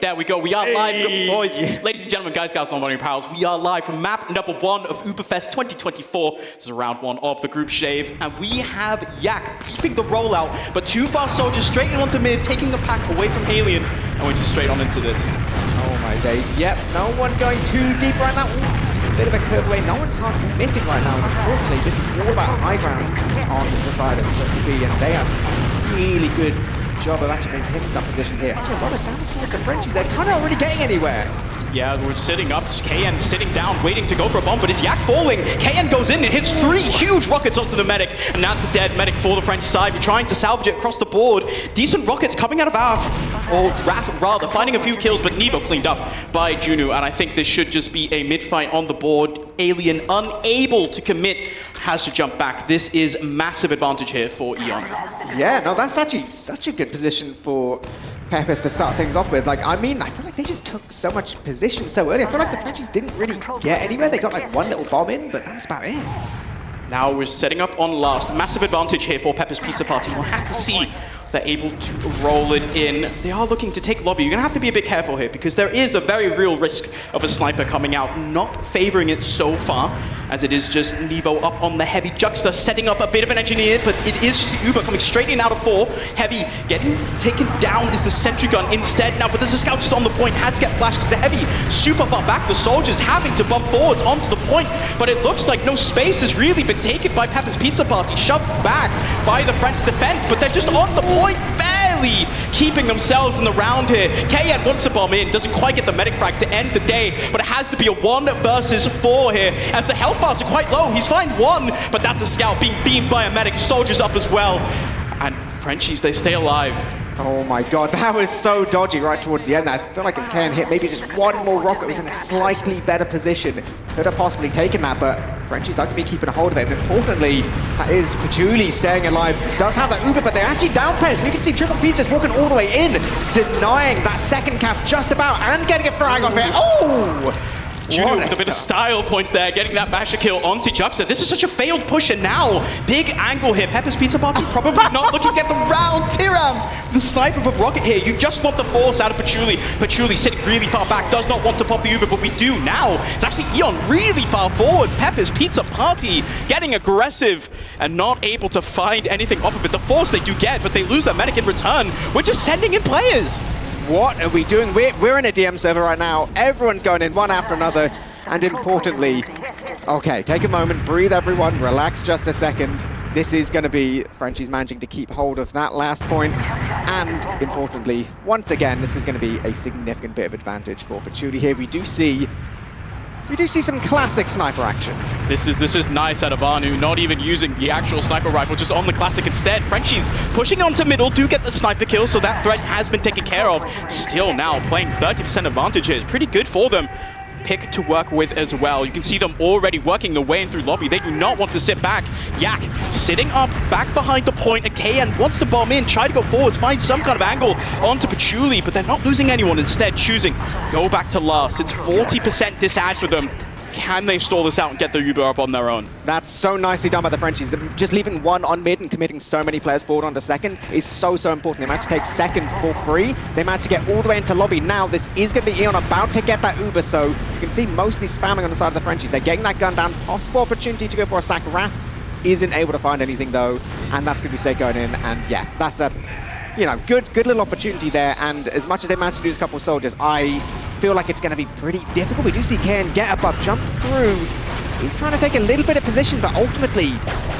there we go. We are live, boys, ladies and gentlemen, guys, gals, non-binary pals. We are live from map number 1 of Überfest 2024. This is round 1 of the group shave, and we have Yak beefing the rollout, but 2 fast soldiers straight in onto mid, taking the pack away from Alien, and we're just straight on into this. Oh my days, yep, no one going too deep right now. Ooh, a bit of a curve away, no one's hard committed right now. Unfortunately, this is all about high ground on the side of B, and they are really good job of actually being in some position here. Actually, a lot of damage towards the Frenchies. They're kind of already getting anywhere. Yeah, we're sitting up. KN sitting down, waiting to go for a bomb, but it's Yak falling. KN goes in and hits 3 huge rockets onto the medic, and that's a dead medic for the French side. We're trying to salvage it across the board. Decent rockets coming out of or Wrath rather, finding a few kills, but Nevo cleaned up by Junu, and I think this should just be a mid-fight on the board. Alien unable to commit, has to jump back. This is massive advantage here for Eon. Yeah, no, that's actually such a good position for Pepis to start things off with. Like, I mean, I feel like they just took so much position so early. I feel like the Frenchies didn't really get anywhere. They got like 1 little bomb in, but that was about it. Now we're setting up on last. Massive advantage here for Pepper's Pizza Party. We'll have to see if they're able to roll it in. They are looking to take lobby. You're going to have to be a bit careful here because there is a very real risk of a sniper coming out, not favoring it so far, as it is just Nevo up on the heavy. Juxta setting up a bit of an engineer, but it is just the Uber coming straight in out of 4. Heavy getting taken down is the sentry gun instead now, but there's a scout just on the point, has to get flashed because the Heavy super far back. The soldiers having to bump forwards onto the point, but it looks like no space has really been taken by Pepper's Pizza Party, shoved back by the French defense, but they're just on the point, barely keeping themselves in the round here. KN wants to bomb in, doesn't quite get the medic frag to end the day, but it has to be a 1 versus 4 here, as the health bars are quite low. He's fine 1, but that's a scout being beamed by a medic. Soldiers up as well, and Frenchies, they stay alive. Oh my god, that was so dodgy right towards the end. I feel like if KN hit maybe just 1 more rocket, was in a slightly better position. Could have possibly taken that, but Frenchies are going to be keeping a hold of it. And importantly, that is Patchouli staying alive. Does have that Uber, but they're actually down pairs. You can see Triple Pizza's walking all the way in, denying that second cap just about, and getting a frag off it. Oh! Junu with a bit of style points there, getting that basher kill onto Juxta. This is such a failed push, and now, big angle here. Pepper's Pizza Party probably not looking to get the round. Tiram, the sniper of a rocket here. You just want the force out of Patchouli. Patchouli sitting really far back, does not want to pop the Uber, but we do now. It's actually Eon really far forward. Pepper's Pizza Party getting aggressive and not able to find anything off of it. The force they do get, but they lose their medic in return. We're just sending in players. What are we doing? We're in a DM server right now. Everyone's going in one after another. And importantly, okay, take a moment, breathe everyone, relax just a second. This is going to be Frenchies managing to keep hold of that last point. And importantly, once again, this is going to be a significant bit of advantage for Patchouli here. We do see some classic sniper action. This is nice out of Anu, not even using the actual sniper rifle, just on the classic instead. Frenchies pushing onto middle, do get the sniper kill, so that threat has been taken care of. Still now playing 30% advantage here. It's pretty good for them. Pick to work with as well. You can see them already working their way in through lobby. They do not want to sit back. Yak sitting up back behind the point, and KN wants to bomb in, try to go forwards, find some kind of angle onto Patchouli, but they're not losing anyone, instead choosing go back to last. It's 40% disadvantage for them. Can they stall this out and get the Uber up on their own? That's so nicely done by the Frenchies. Just leaving 1 on mid and committing so many players forward onto second is so important. They managed to take second for free. They managed to get all the way into lobby. Now this is going to be Eon about to get that Uber, so you can see mostly spamming on the side of the Frenchies. They're getting that gun down. Possible opportunity to go for a sack. Wrath isn't able to find anything though, and that's going to be safe going in. And yeah, that's a good little opportunity there. And as much as they managed to lose a couple of soldiers, I feel like it's going to be pretty difficult. We do see KN get above, jump through. He's trying to take a little bit of position, but ultimately,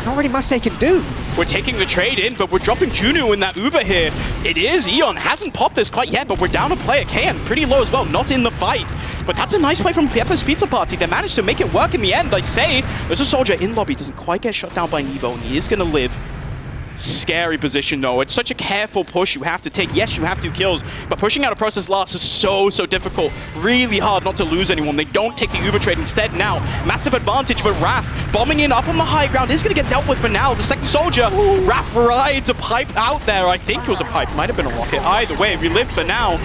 not really much they can do. We're taking the trade in, but we're dropping Junu in that Uber here. It is Eon, hasn't popped this quite yet, but we're down a player. KN pretty low as well, not in the fight. But that's a nice play from Pepper's Pizza Party. They managed to make it work in the end. I say, there's a soldier in lobby, doesn't quite get shot down by Nevo, and he is going to live. Scary position though. It's such a careful push you have to take. Yes, you have 2 kills, but pushing out a process last is so difficult. Really hard not to lose anyone. They don't take the Uber trade instead now. Massive advantage for Wrath. Bombing in up on the high ground is going to get dealt with for now. The second soldier, Wrath rides a pipe out there. I think it was a pipe. Might have been a rocket. Either way, we live for now.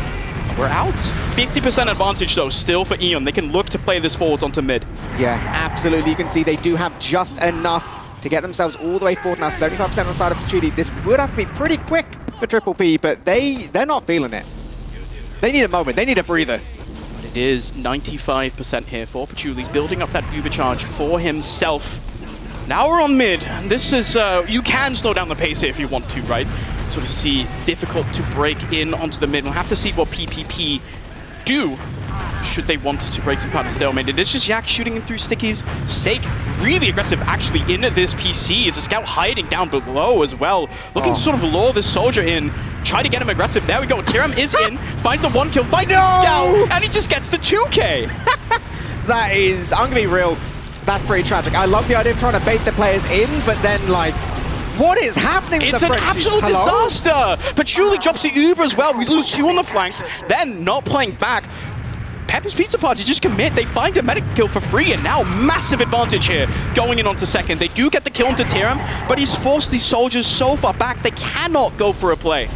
We're out. 50% advantage though, still for Eon. They can look to play this forwards onto mid. Yeah, absolutely. You can see they do have just enough to get themselves all the way forward now. 75% on the side of Patchouli. This would have to be pretty quick for Triple P, but they're not feeling it. They need a moment. They need a breather. It is 95% here for Pachuli's building up that Ubercharge for himself. Now we're on mid, and this is, you can slow down the pace here if you want to, right? Sort of see difficult to break in onto the mid. We'll have to see what PPP do should they want to break some kind of stalemate. It is just Yak shooting him through stickies. Sake really aggressive actually in this PC. Is a scout hiding down below as well. Looking to sort of lure this soldier in. Try to get him aggressive. There we go. Tiram is in. Finds the 1 kill. Finds the scout. And he just gets the 2K. That is, I'm going to be real, that's pretty tragic. I love the idea of trying to bait the players in, but then like, what is happening with it's the an Frenchies? absolute disaster. Patchouli drops the Uber as well. We lose 2 on the flanks. Then not playing back. Pepis Pizza Party just commit. They find a medic kill for free, and now massive advantage here going in onto second. They do get the kill into Tiram, but he's forced these soldiers so far back they cannot go for a play.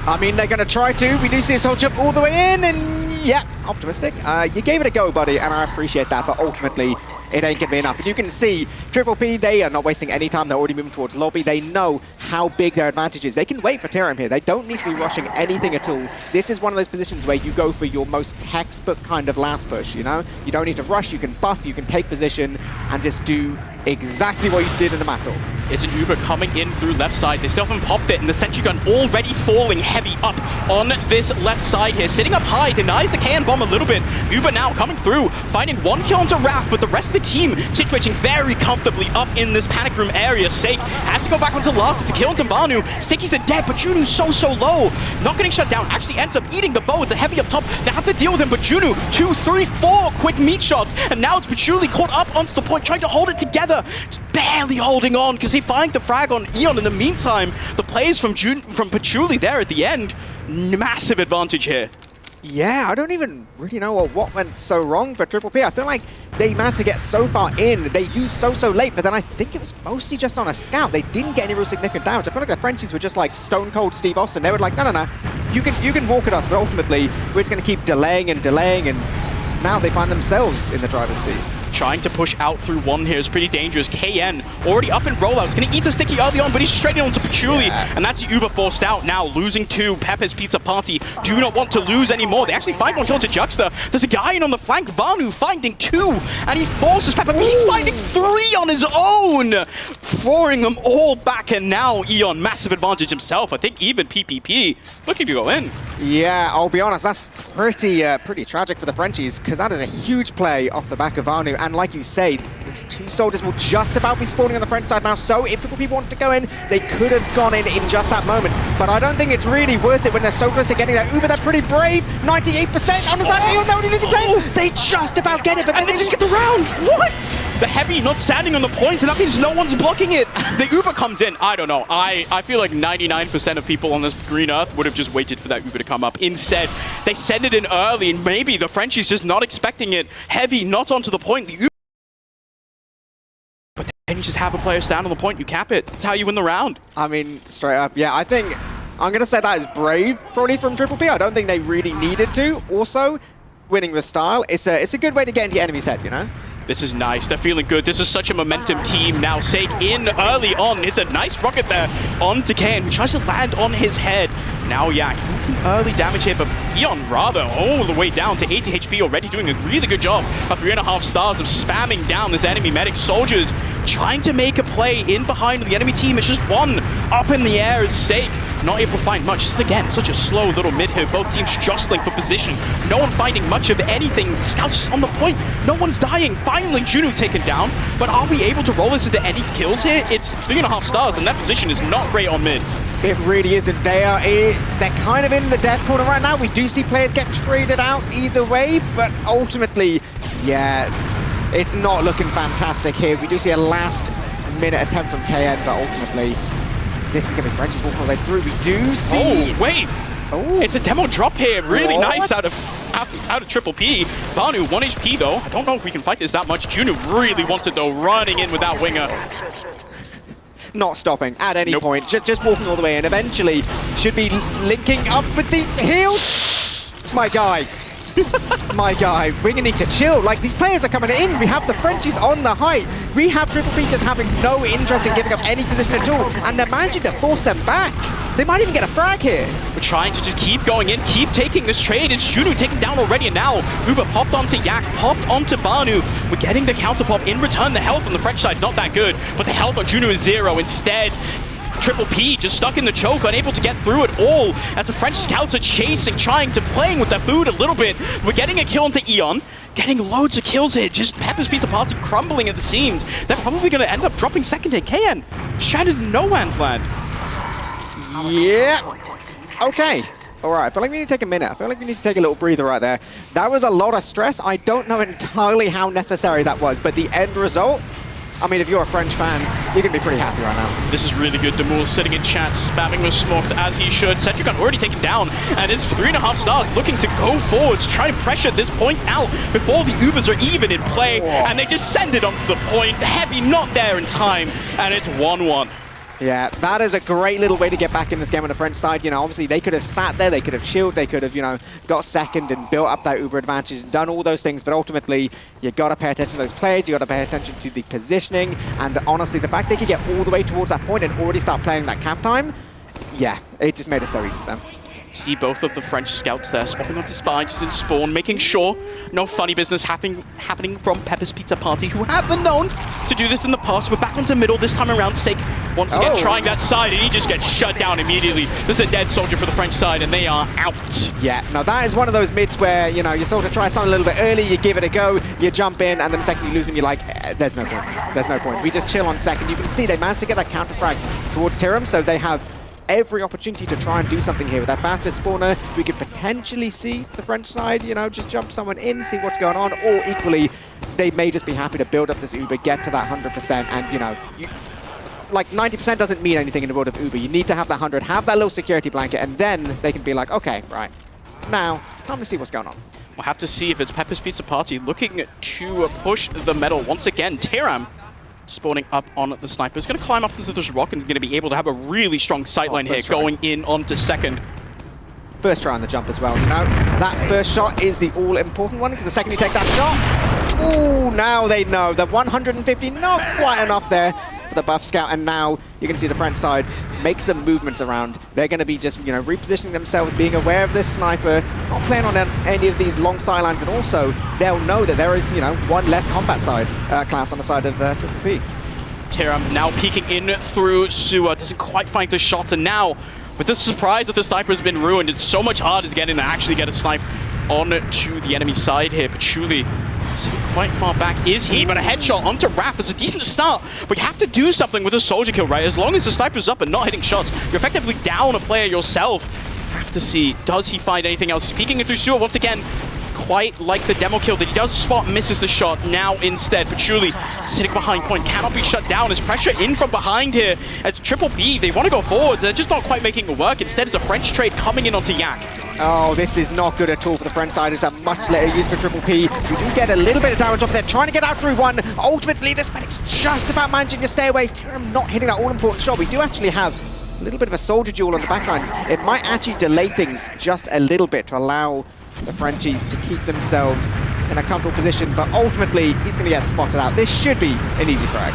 I mean, they're going to try to. We do see a soldier jump all the way in, and yeah, optimistic. You gave it a go, buddy, and I appreciate that, but ultimately, it ain't gonna be enough. And you can see Triple P, they are not wasting any time. They're already moving towards lobby. They know how big their advantage is. They can wait for Tiram here. They don't need to be rushing anything at all. This is one of those positions where you go for your most textbook kind of last push, you know? You don't need to rush, you can buff, you can take position, and just do exactly what you did in the battle. It's an Uber coming in through left side. They still haven't popped it, and the sentry gun already falling heavy up on this left side here. Sitting up high, denies the KN bomb a little bit. Uber now coming through, finding 1 kill onto Raph, but the rest of the team situating very comfortably up in this panic room area. Sake has to go back onto last. It's a kill onto Vanu. Sticky's a dead, but Junu's so low. Not getting shut down. Actually ends up eating the bow. It's a heavy up top. They have to deal with him, but Junu, 2, 3, 4 quick meat shots. And now it's Patchouli caught up onto the point, trying to hold it together. Just barely holding on, because he finds the frag on Eon. In the meantime, the plays from Patchouli there at the end. Massive advantage here. Yeah, I don't even really know what went so wrong for Triple P. I feel like they managed to get so far in. They used so late, but then I think it was mostly just on a scout. They didn't get any real significant damage. I feel like the Frenchies were just like stone cold Steve Austin. They were like, no, you can walk at us, but ultimately we're just going to keep delaying, and now they find themselves in the driver's seat. Trying to push out through 1 here is pretty dangerous. KN already up in rollout. He's going to eat a sticky early on, but he's straight in onto Patchouli. Yeah. And that's the Uber forced out now. Losing 2. Pepis Pizza Party do not want to lose anymore. They actually find 1 kill to Juxta. There's a guy in on the flank. Vanu finding 2. And he forces Pepper. He's finding 3 on his own. Throwing them all back. And now Eon, massive advantage himself. I think even PPP looking to go in. Yeah, I'll be honest. That's pretty tragic for the Frenchies, because that is a huge play off the back of Vanu. And like you say, these 2 soldiers will just about be spawning on the French side now. So if Triple P wanted to go in, they could have gone in just that moment. But I don't think it's really worth it when they're so close to getting that Uber. They're pretty brave. 98% on the side. They don't need to They just about get it, but then they just get the round. What? The heavy not standing on the point, and that means no one's blocking it. The Uber comes in. I don't know. I feel like 99% of people on this green earth would have just waited for that Uber to come up. Instead, they send it in early, and maybe the Frenchies just not expecting it. Heavy not onto the point. The Uber, but then you just have a player stand on the point. You cap it. That's how you win the round. I mean, straight up, yeah. I think I'm going to say that is brave, probably from Triple P. I don't think they really needed to. Also, winning with style, it's a good way to get into your enemy's head, you know? This is nice. They're feeling good. This is such a momentum team now. Sake in early on. It's a nice rocket there onto Kane, who tries to land on his head. Now, yeah, getting early damage here, but Eon rather all the way down to 80 HP already, doing a really good job of 3.5 stars of spamming down this enemy medic. Soldiers trying to make a play in behind the enemy team. It's just 1 up in the air as Sake not able to find much. This is, again, such a slow little mid here. Both teams jostling for position. No one finding much of anything. Scouts on the point. No one's dying. Finally, Juno taken down. But are we able to roll this into any kills here? It's 3.5 stars, and that position is not great on mid. It really isn't. They're kind of in the death corner right now. We do see players get traded out either way, but ultimately, yeah, it's not looking fantastic here. We do see a last-minute attempt from KN, but ultimately, this is going to be French's walking all the way through. We do see... Oh, wait! Oh. It's a demo drop here. Really nice out of Triple P. Vanu, 1 HP though. I don't know if we can fight this that much. Juno really wants it though, running in with that winger. Not stopping at any point, just walking all the way in. Eventually, should be linking up with these heals. My guy, My guy, we're gonna need to chill. Like, these players are coming in. We have the Frenchies on the height. We have Triple P just having no interest in giving up any position at all. And they're managing to force them back. They might even get a frag here. We're trying to just keep going in, keep taking this trade. It's Juno taken down already, and now Uber popped onto Yak, popped onto Banu. We're getting the counter pop. In return, the health on the French side, not that good, but the health on Juno is 0. Instead, Triple P just stuck in the choke, unable to get through it all, as the French scouts are chasing, trying to playing with their food a little bit. We're getting a kill into Eon, getting loads of kills here, just Pepper's Pizza Party crumbling at the seams. They're probably going to end up dropping second here. KN, stranded in no man's land. Yeah. Okay. All right, I feel like we need to take a minute. I feel like we need to take a little breather right there. That was a lot of stress. I don't know entirely how necessary that was, but the end result, I mean, if you're a French fan, you're going to be pretty happy right now. This is really good. Demul sitting in chat, spamming with smokes as he should. Setrigon already taken down, and it's 3.5 stars looking to go forwards, trying to pressure this point out before the Ubers are even in play, and they just send it onto the point. The Heavy not there in time, and it's 1-1. Yeah, that is a great little way to get back in this game on the French side. You know, obviously they could have sat there, they could have chilled, they could have, you know, got second and built up that Uber advantage and done all those things, but ultimately you got to pay attention to those plays, you got to pay attention to the positioning, and honestly, the fact they could get all the way towards that point and already start playing that cap time, yeah, it just made it so easy for them. See both of the French scouts there, swapping onto Spy, just in spawn, making sure no funny business happening from Pepper's Pizza Party, who have been known to do this in the past. We're back onto middle, this time around Sake once again trying that side, and he just gets shut down immediately. This is a dead soldier for the French side, and they are out. Yeah, now that is one of those mids where, you know, you sort of try something a little bit early, you give it a go, you jump in, and then the second you lose him, you're like, there's no point. There's no point. We just chill on second. You can see they managed to get that counter frag towards Tyram, so they have every opportunity to try and do something here. With that fastest spawner, we could potentially see the French side, you know, just jump someone in, see what's going on, or equally, they may just be happy to build up this Uber, get to that 100%, and, you know, like 90% doesn't mean anything in the world of Uber. You need to have that 100, have that little security blanket, and then they can be like, okay, right, now, time to see what's going on. We'll have to see if it's Pepper's Pizza Party looking to push the metal once again. Tyram spawning up on the sniper. Is going to climb up into this rock and going to be able to have a really strong sightline here, going in onto second. First try on the jump as well, you know. That first shot is the all-important one, because the second you take that shot, ooh, now they know. The 150, not quite enough there for the buff scout, and now you can see the French side make some movements around. They're going to be just, you know, repositioning themselves, being aware of this sniper, not playing on any of these long sidelines, and also they'll know that there is, you know, one less combat side class on the side of Triple P. Tyram now peeking in through Sewer, doesn't quite find the shot, and now with the surprise that the sniper has been ruined, it's so much harder to get in to actually get a snipe on to the enemy side here. Patchouli sitting quite far back is he, but a headshot onto Raph is a decent start, but you have to do something with a soldier kill, right? As long as the sniper's up and not hitting shots, you're effectively down a player yourself. Have to see, does he find anything else? He's peeking in through Sewer once again, quite like the demo kill that he does spot, misses the shot. Now instead, Patchouli sitting behind point, cannot be shut down. There's pressure in from behind here. As Triple B, they want to go forwards, they're just not quite making it work. Instead, it's a French trade coming in onto Yak. Oh, this is not good at all for the French side. It's a much later use for Triple P. We do get a little bit of damage off there, trying to get out through one. Ultimately, this medic's just about managing to stay away. Tyram not hitting that all-important shot. We do actually have a little bit of a soldier duel on the backlines. It might actually delay things just a little bit to allow the Frenchies to keep themselves in a comfortable position, but ultimately, he's going to get spotted out. This should be an easy frag.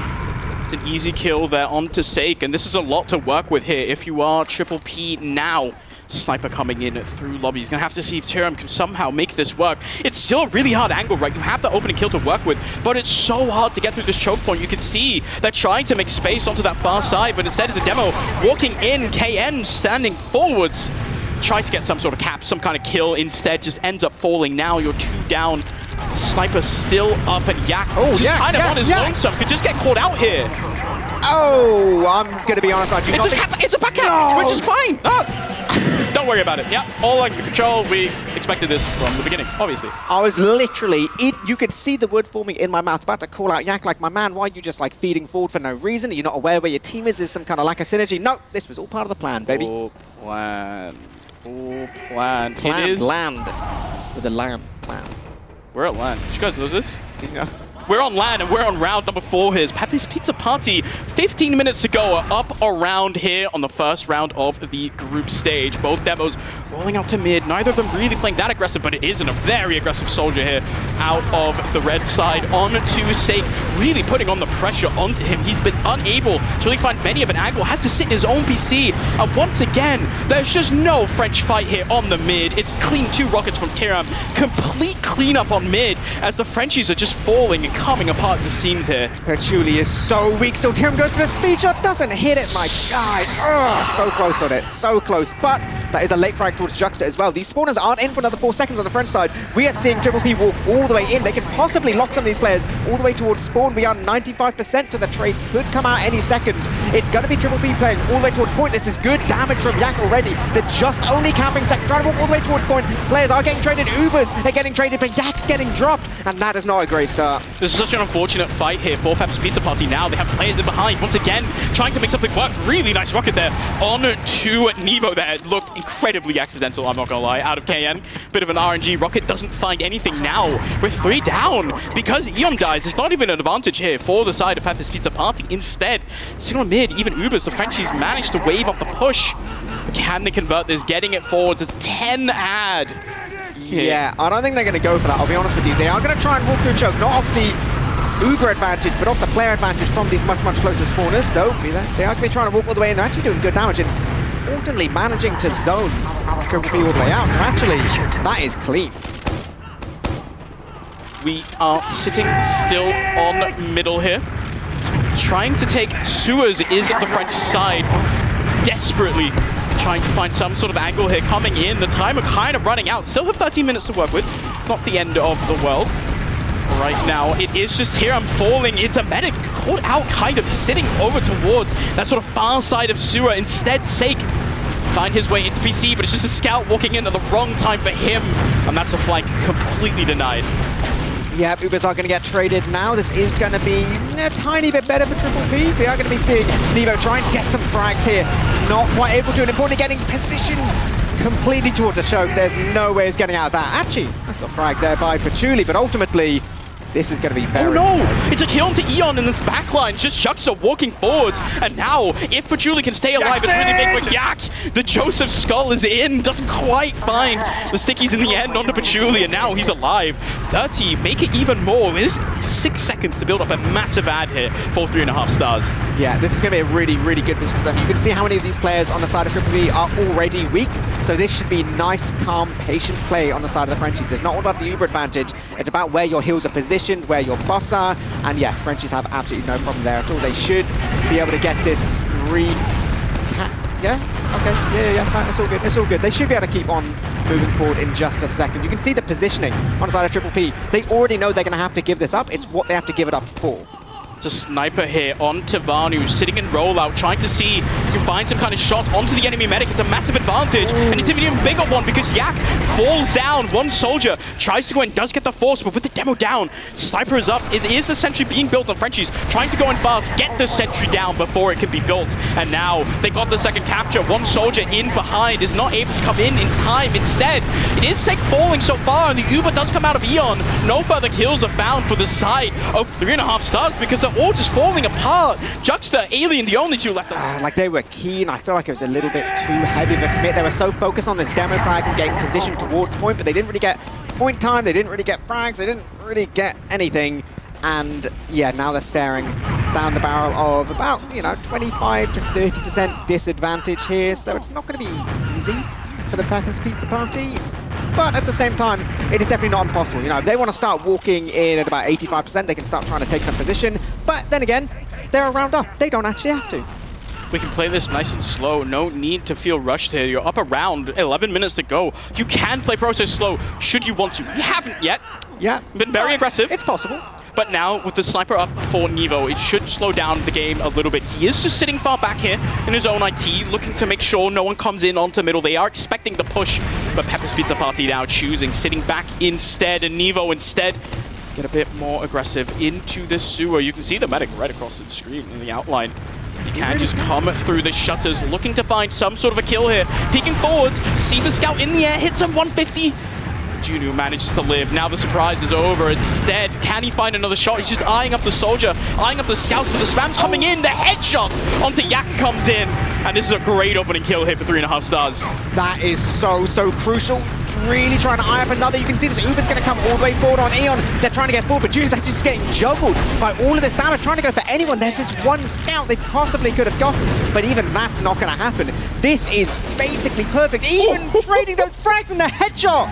It's an easy kill there onto Sake, and this is a lot to work with here if you are Triple P now. Sniper coming in through lobby. He's going to have to see if Tyram can somehow make this work. It's still a really hard angle, right? You have the opening kill to work with, but it's so hard to get through this choke point. You can see they're trying to make space onto that far side, but instead it's a demo walking in, KN standing forwards. Tries to get some sort of cap, some kind of kill, instead just ends up falling. Now you're 2 down. Sniper still up, and Yak just kind of on his lonesome. Could just get caught out here. Oh, I'm going to be honest, I do not think... It's a back cap, which is fine. Don't worry about it. Yeah, all under control. We expected this from the beginning, obviously. I was literally, you could see the words forming in my mouth, about to call out Yak, like, my man, why are you just like feeding forward for no reason? Are you not aware where your team is? Is some kind of lack of synergy? No, this was all part of the plan, baby. All planned. All planned. Planned It is land with a lamb plan. We're at land. Did you guys know this? Did you know? We're on land and we're on round number 4 here. Pepis Pizza Party, 15 minutes ago, are up around here on the first round of the group stage. Both demos rolling out to mid. Neither of them really playing that aggressive, but it isn't a very aggressive soldier here out of the red side onto Sake, really putting on the pressure onto him. He's been unable to really find many of an angle, has to sit in his own PC. And once again, there's just no French fight here on the mid. It's clean 2 rockets from Tiram. Complete cleanup on mid as the Frenchies are just falling and coming apart at the seams here. Patchouli is so weak, so Tiram goes for the speed shot, doesn't hit it, my God. Oh, so close on it, so close. But that is a late frag towards Juxta as well. These spawners aren't in for another 4 seconds on the French side. We are seeing Triple P walk all the way in. They can possibly lock some of these players all the way towards spawn. We are 95%, so the trade could come out any second. It's going to be Triple P playing all the way towards point. This is good damage from Yak already. They're just only camping second, trying to walk all the way towards point. Players are getting traded, Ubers are getting traded, but Yak's getting dropped, and that is not a great start. This is such an unfortunate fight here for Pepis Pizza Party now. They have players in behind, once again, trying to make something work. Really nice rocket there on to Nevo there. It looked incredibly accidental, I'm not gonna lie, out of KN. Bit of an RNG. Rocket doesn't find anything now. We're 3 down. Because Eon dies, it's not even an advantage here for the side of Pepis Pizza Party. Instead, sitting on mid, even Ubers, the Frenchies managed to wave off the push. Can they convert this? Getting it forwards. It's 10 ad. Yeah, I don't think they're going to go for that, I'll be honest with you. They are going to try and walk through choke, not off the Uber advantage, but off the player advantage from these much closer spawners. So they are going to be trying to walk all the way in. They're actually doing good damage and importantly managing to zone Triple P all the way out. So actually, that is clean. We are sitting still on middle here. Trying to take sewers is the French side. Desperately trying to find some sort of angle here coming in. The timer kind of running out. Still have 13 minutes to work with. Not the end of the world. Right now, it is just here. I'm falling. It's a medic caught out, kind of sitting over towards that sort of far side of sewer. Instead, Sake find his way into PC, but it's just a scout walking in at the wrong time for him. And that's a flank completely denied. Yeah, Ubers are going to get traded now. This is going to be a tiny bit better for Triple P. We are going to be seeing Nevo trying to get some frags here. Not quite able to, and importantly getting positioned completely towards a choke. There's no way he's getting out of that. Actually, that's a frag there by Patchouli, but ultimately, this is going to be very... Oh no! It's a kill onto Eon in this backline. Just Juxta walking forwards. And now, if Patchouli can stay alive, it's really big for Yak. The Joseph Skull is in. Doesn't quite find the stickies in the end onto Patchouli. And now he's alive. 30, make it even more. It is 6 seconds to build up a massive ad here for 3.5 stars. Yeah, this is going to be a really good position for them. You can see how many of these players on the side of Triple P are already weak. So this should be nice, calm, patient play on the side of the Frenchies. It's not all about the Uber advantage. It's about where your heals are positioned, where your buffs are, and yeah, Frenchies have absolutely no problem there at all. They should be able to get this yeah, okay, yeah, it's all good, it's all good. They should be able to keep on moving forward in just a second. You can see the positioning on the side of Triple P. They already know they're going to have to give this up. It's what they have to give it up for. It's a sniper here on Tavanu, sitting in rollout, trying to see if he can find some kind of shot onto the enemy medic. It's a massive advantage, and it's an even bigger one because Yak falls down. One soldier tries to go in, does get the force, but with the demo down, sniper is up. It is a sentry being built on Frenchies, trying to go in fast, get the sentry down before it can be built. And now they got the second capture. One soldier in behind is not able to come in time. Instead, it is Sake falling so far, and the Uber does come out of Eon. No further kills are found for the side of 3.5 stars because they're all just falling apart. Juxta, Alien, the only 2 left. Like they were keen. I feel like it was a little bit too heavy of a commit. They were so focused on this demo frag and getting positioned towards point, but they didn't really get point time. They didn't really get frags. They didn't really get anything. And yeah, now they're staring down the barrel of about, 25 to 30% disadvantage here. So it's not going to be easy for the Pepis Pizza Party. But at the same time, it is definitely not impossible. If they want to start walking in at about 85%, they can start trying to take some position. But then again, they're a round up. They don't actually have to. We can play this nice and slow. No need to feel rushed here. You're up around 11 minutes to go. You can play process slow should you want to. You haven't yet. Yeah. Been very aggressive. It's possible. But now, with the sniper up for Nevo, it should slow down the game a little bit. He is just sitting far back here in his own IT, looking to make sure no one comes in onto middle. They are expecting the push, but Pepis Pizza Party now choosing, sitting back instead, and Nevo instead get a bit more aggressive into the sewer. You can see the medic right across the screen in the outline. He can just come through the shutters, looking to find some sort of a kill here. Peeking forwards, sees a scout in the air, hits him 150. Juno manages to live. Now the surprise is over. Instead, can he find another shot? He's just eyeing up the soldier, eyeing up the scout, but the spam's coming in. The headshot onto Yak comes in. And this is a great opening kill here for 3.5 stars. That is so crucial. Really trying to eye up another. You can see this Uber's going to come all the way forward on Eon. They're trying to get forward, but Juno's actually just getting juggled by all of this damage, trying to go for anyone. There's this one scout they possibly could have gotten, but even that's not going to happen. This is basically perfect. Even trading those frags and the headshot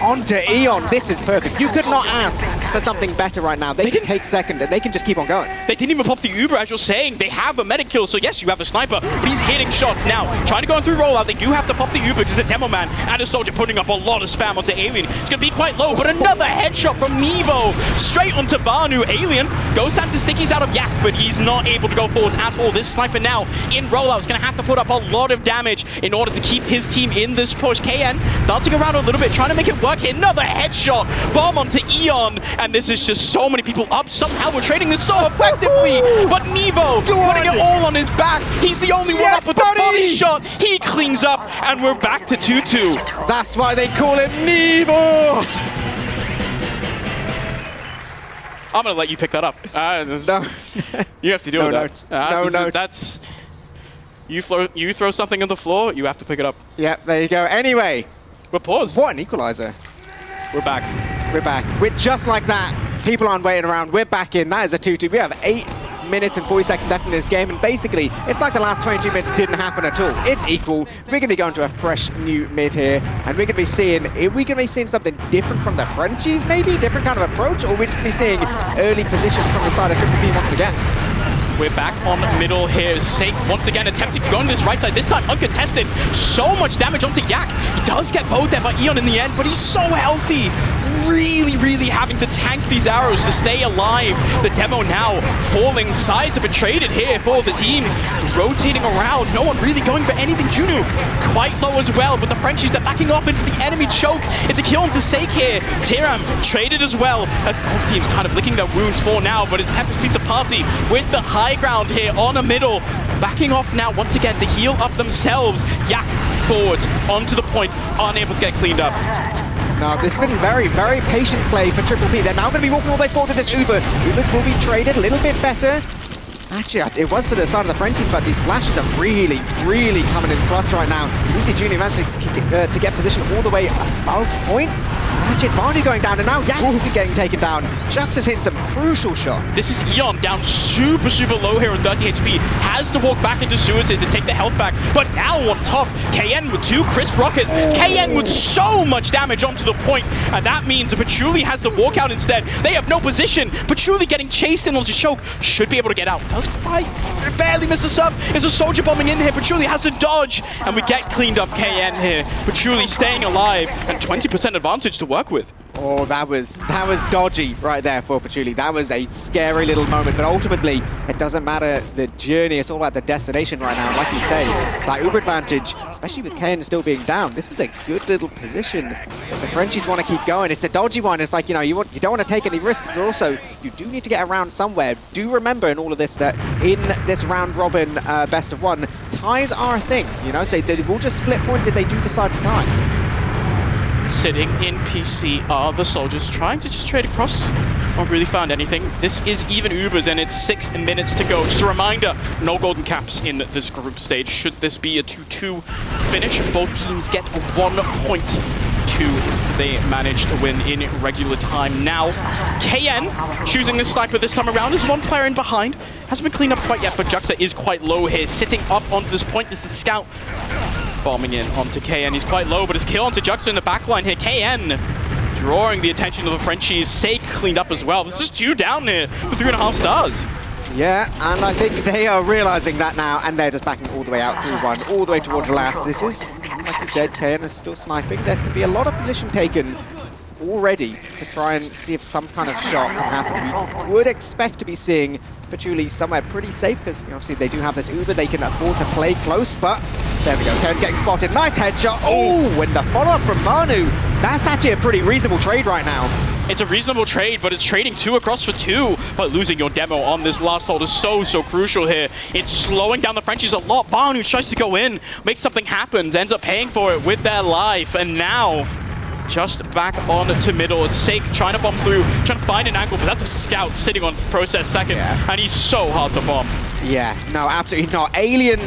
onto Eon. This is perfect. You could not ask for something better right now. They can take second and they can just keep on going. They didn't even pop the Uber, as you're saying. They have a medic kill, so yes, you have the sniper, but he's hitting shots now. Trying to go through rollout. They do have to pop the Uber because it's a demo man and a soldier putting up a lot of spam onto Alien. It's going to be quite low, but another headshot from Nevo straight onto Banu. Alien goes down to Stickies out of Yak, but he's not able to go forward at all. This sniper now in rollout is going to have to put up a lot of damage in order to keep his team in this push. KN dancing around a little bit, trying to make it work here. Another headshot, bomb onto Eon, and this is just so many people up. Somehow we're trading this so effectively, but Nevo putting it all on his back. He's the only one up with the body shot. He cleans up, and we're back to 2-2. That's why they call it Nevo. I'm gonna let you pick that up. No. You have to deal with notes. that. No notes. That's you throw something on the floor, you have to pick it up. Yeah, there you go. Anyway, We're paused. what an equalizer. We're back. We're back. We're just like that. People aren't waiting around. We're back in. That is a 2-2. We have 8 minutes and 40 seconds left in this game, and basically, it's like the last 22 minutes didn't happen at all. It's equal. We're going to be going to a fresh new mid here, and we're going to be seeing, something different from the Frenchies, maybe? Different kind of approach, or we're just going to be seeing early positions from the side of Triple B once again. We're back on middle here. Sake once again attempting to go on this right side, this time uncontested. So much damage onto Yak. He does get bowed there by Eon in the end, but he's so healthy. Really having to tank these arrows to stay alive. The demo now falling. Sides have been traded here for the teams. Rotating around. No one really going for anything. Juno quite low as well, but the Frenchies, they're backing off into the enemy choke. It's a kill onto Sake here. Tiram traded as well. Both teams kind of licking their wounds for now, but it's Pepis Pizza Party with the high ground here on a middle. Backing off now once again to heal up themselves. Yak forward onto the point, unable to get cleaned up. No, this has been very patient play for Triple P. They're now going to be walking all the way forward to this Uber. Ubers will be traded a little bit better. Actually, it was for the side of the Frenchies, but these flashes are really coming in clutch right now. You see Junior managed to get position all the way above point. Actually, it's Varney going down, and now Yaks is getting taken down. Jux is hitting some crucial shots. This is Eon down super low here on 30 HP. Has to walk back into Suicides to take the health back, but now on top, KN with 2 crisp rockets. KN with so much damage onto the point, and that means that Patchouli has to walk out instead. They have no position. Patchouli getting chased in onto choke. Should be able to get out. Does quite barely miss the sub. There's a soldier bombing in here. Patchouli has to dodge, and we get cleaned up KN here. Patchouli staying alive, and 20% advantage to work with. Oh, that was dodgy right there for Patchouli. That was a scary little moment, but ultimately, it doesn't matter the journey, it's all about the destination right now. Like you say, that Uber advantage, especially with KN still being down, this is a good little position. But the Frenchies want to keep going. It's a dodgy one. It's like, you don't want to take any risks, but also, you do need to get around somewhere. Do remember in all of this that in this round robin best of 1, ties are a thing, so they will just split points if they do decide to tie. Sitting in PC are the soldiers trying to just trade across. Not really found anything. This is even Ubers, and it's 6 minutes to go. Just a reminder, no golden caps in this group stage. Should this be a 2-2 finish, both teams get 1 point to they manage to win in regular time. Now, KN choosing this sniper this time around. There's 1 player in behind. Hasn't been cleaned up quite yet, but Juxta is quite low here. Sitting up onto this point is the scout. Bombing in onto KN. He's quite low, but his kill onto Juxta in the backline here. KN drawing the attention of the Frenchies. Sake cleaned up as well. This is 2 down here for 3.5 stars. Yeah, and I think they are realizing that now, and they're just backing all the way out through 1, all the way towards the last. This is, like you said, KN is still sniping. There could be a lot of position taken already to try and see if some kind of shot can happen. We would expect to be seeing Patchouli somewhere pretty safe, because obviously they do have this Uber, they can afford to play close, but there we go, KN's getting spotted. Nice headshot. Oh, and the follow-up from Manu. That's actually a pretty reasonable trade right now. It's a reasonable trade, but it's trading 2 across for 2. But losing your demo on this last hold is so crucial here. It's slowing down the Frenchies a lot. Banu tries to go in, make something happen, ends up paying for it with their life. And now, just back on to middle. It's Sake trying to bomb through, trying to find an angle, but that's a scout sitting on process second, and he's so hard to bomb. Yeah, no, absolutely not. Alien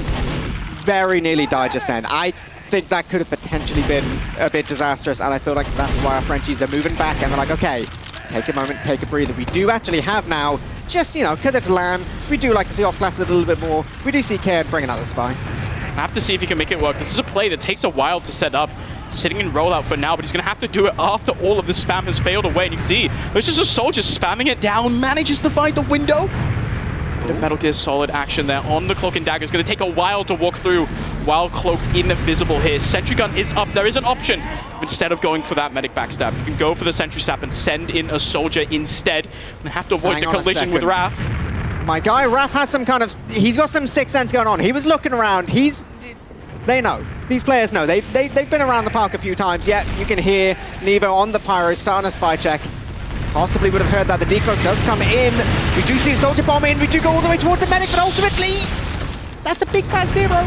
very nearly died just then. I think that could have potentially been a bit disastrous, and I feel like that's why our Frenchies are moving back, and they're like, okay, take a moment, take a breather. We do actually have now, just, you know, because it's LAN, we do like to see off-class a little bit more. We do see Cairn bringing out the spy. I have to see if he can make it work. This is a play that takes a while to set up. Sitting in rollout for now, but he's going to have to do it after all of the spam has failed away. And you can see, there's just a soldier spamming it down, manages to find the window. The Metal Gear Solid action there on the Cloak and Dagger is going to take a while to walk through while Cloaked invisible here. Sentry Gun is up. There is an option. Instead of going for that medic backstab, you can go for the Sentry Sap and send in a soldier instead. And have to avoid the collision with Raph. My guy, Raph, has some kind of... He's got some sixth sense going on. He was looking around. They know. These players know. They've been around the park a few times. Yeah, you can hear Nevo on the pyro starting a spy check. Possibly would have heard that. The decloak does come in. We do see a soldier bomb in. We do go all the way towards the medic, but ultimately, that's a big fat zero.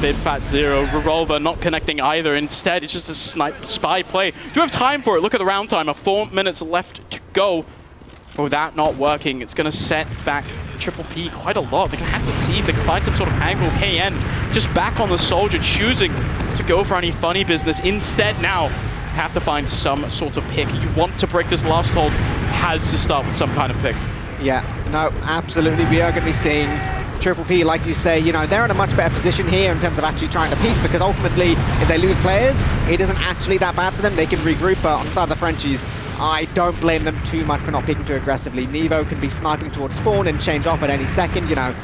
Big fat zero. Revolver not connecting either. Instead, it's just a spy play. Do have time for it. Look at the round timer. 4 minutes left to go. With that not working, it's going to set back Triple P quite a lot. They're going to have to see if they can find some sort of angle. KN just back on the soldier, choosing to go for any funny business. Instead now, have to find some sort of pick. You want to break this last hold, has to start with some kind of pick. Yeah, no, absolutely. We are going to be seeing Triple P, like you say, you know, they're in a much better position here in terms of actually trying to peak, because ultimately, if they lose players, it isn't actually that bad for them. They can regroup, but on the side of the Frenchies, I don't blame them too much for not peeking too aggressively. Nevo can be sniping towards spawn and change off at any second, you know.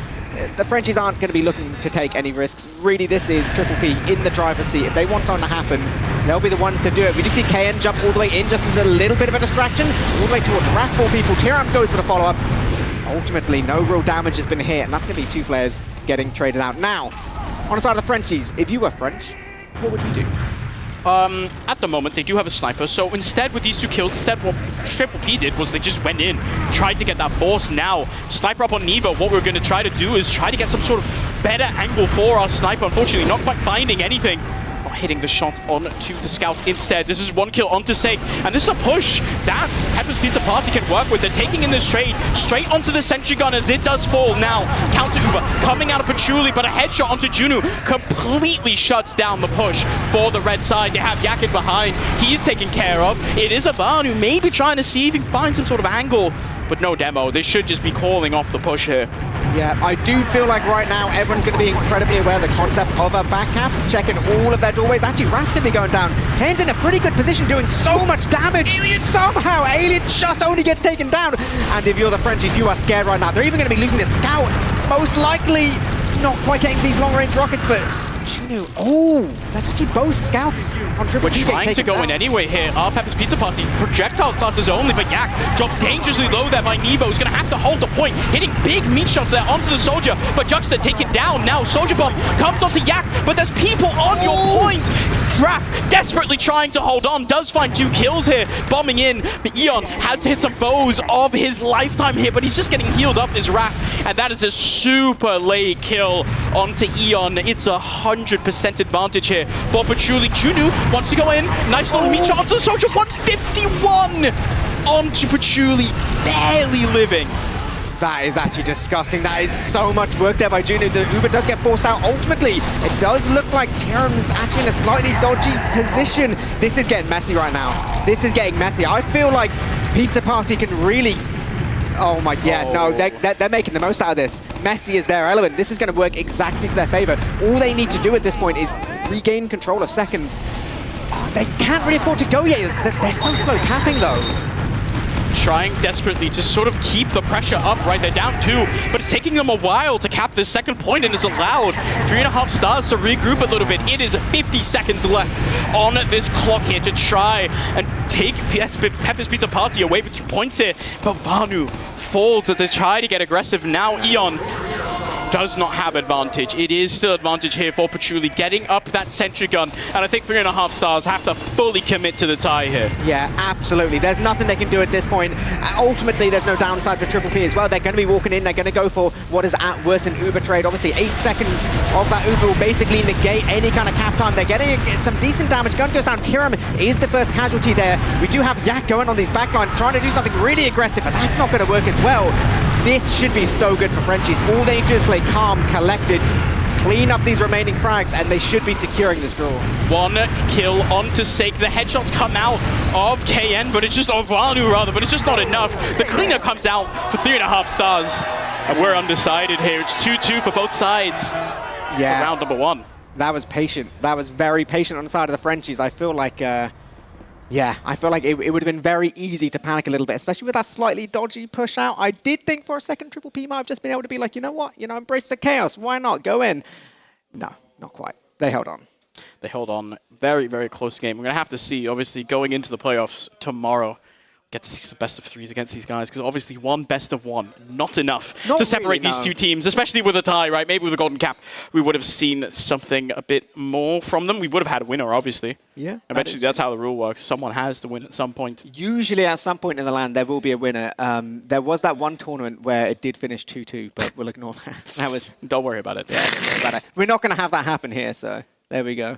The Frenchies aren't going to be looking to take any risks. Really, this is Triple P in the driver's seat. If they want something to happen, they'll be the ones to do it. We do see KN jump all the way in just as a little bit of a distraction. All the way towards Raph, 4 people. Tyram goes for the follow-up. Ultimately, no real damage has been hit, and that's going to be 2 players getting traded out. Now, on the side of the Frenchies, if you were French, what would you do? At the moment, they do have a sniper, so instead with these 2 kills, instead what Triple P did was they just went in, tried to get that force. Now, sniper up on Nevo, what we're going to try to do is try to get some sort of better angle for our sniper. Unfortunately, not quite finding anything. Not hitting the shot onto the scout instead. This is 1 kill onto Sake, and this is a push that Pepper's Pizza Party can work with. They're taking in this trade straight onto the Sentry Gun as it does fall. Now, counter Uber coming out of Patchouli, but a headshot onto Junu completely shuts down the push for the red side. They have Yakin behind. He's taken care of. It is Avan who may be trying to see if he can find some sort of angle, but no demo. They should just be calling off the push here. Yeah, I do feel like right now everyone's going to be incredibly aware of the concept of a back cap, checking all of their doorways. Actually, Raph's going to be going down. Kane's in a pretty good position, doing so much damage. Somehow, Alien just only gets taken down. And if you're the Frenchies, you are scared right now. They're even going to be losing the scout. Most likely not quite getting these long-range rockets, but Juno, oh, that's actually both scouts on Triple P. We're trying to go in anyway here. Our Pepper's Pizza Party, projectile classes only, but Yak dropped dangerously low there by Nevo. He's going to have to hold the point, hitting big meat shots there onto the soldier, but Juxta taken down. Now Soldier Bomb comes onto Yak, but there's people on your point. Raph desperately trying to hold on, does find 2 kills here, bombing in, but Eon has hit some foes of his lifetime here, but he's just getting healed up as Raph, and that is a super late kill onto Eon. It's 100% advantage here for Patchouli. Junu wants to go in, nice little meat shot onto the soldier, 151 onto Patchouli, barely living. That is actually disgusting. That is so much work there by Juno. The Uber does get forced out. Ultimately, it does look like Tyram's actually in a slightly dodgy position. This is getting messy right now. This is getting messy. I feel like Pizza Party can really... Oh my, yeah, no, they're making the most out of this. Messy is their element. This is going to work exactly to their favor. All they need to do at this point is regain control of second. Oh, they can't really afford to go yet. They're so slow capping though. Trying desperately to sort of keep the pressure up, right? They're down 2, but it's taking them a while to cap this second point and is allowed 3.5 stars to regroup a little bit. It is 50 seconds left on this clock here to try and take Pepper's Pizza Party away with 2 points here, but Vanu falls to try to get aggressive. Now Eon does not have advantage. It is still advantage here for Patchouli, getting up that sentry gun, and I think 3.5 stars have to fully commit to the tie here. Yeah, absolutely. There's nothing they can do at this point. Ultimately, there's no downside for Triple P as well. They're going to be walking in. They're going to go for what is at worst an Uber trade. Obviously, 8 seconds of that Uber will basically negate any kind of cap time. They're getting some decent damage. Gun goes down. Tiram is the first casualty there. We do have Yak going on these backlines, trying to do something really aggressive, but that's not going to work as well. This should be so good for Frenchies. All they need to do is play calm, collected, clean up these remaining frags, and they should be securing this draw. 1 kill onto Sake. The headshots come out of KN, but it's just of Vanu rather, but it's just not enough. The cleaner comes out for 3.5 stars, and we're undecided here. It's 2-2 for both sides. Yeah, for round number 1. That was patient. That was very patient on the side of the Frenchies. I feel like, yeah, I feel like it would have been very easy to panic a little bit, especially with that slightly dodgy push out. I did think for a second Triple P might have just been able to be like, you know what, embrace the chaos. Why not? Go in. No, not quite. They held on. They held on. Very, very close game. We're going to have to see, obviously, going into the playoffs tomorrow, get to see some best of 3s against these guys, because obviously one best of 1, not enough to separate these two teams, especially with a tie, right? Maybe with a golden cap, we would have seen something a bit more from them. We would have had a winner, obviously. Yeah. Eventually, that's how the rule works. Someone has to win at some point. Usually, at some point in the land, there will be a winner. There was that one tournament where it did finish 2-2, but we'll ignore that. That was... Don't worry about it. Yeah, don't worry about it. We're not going to have that happen here, so there we go.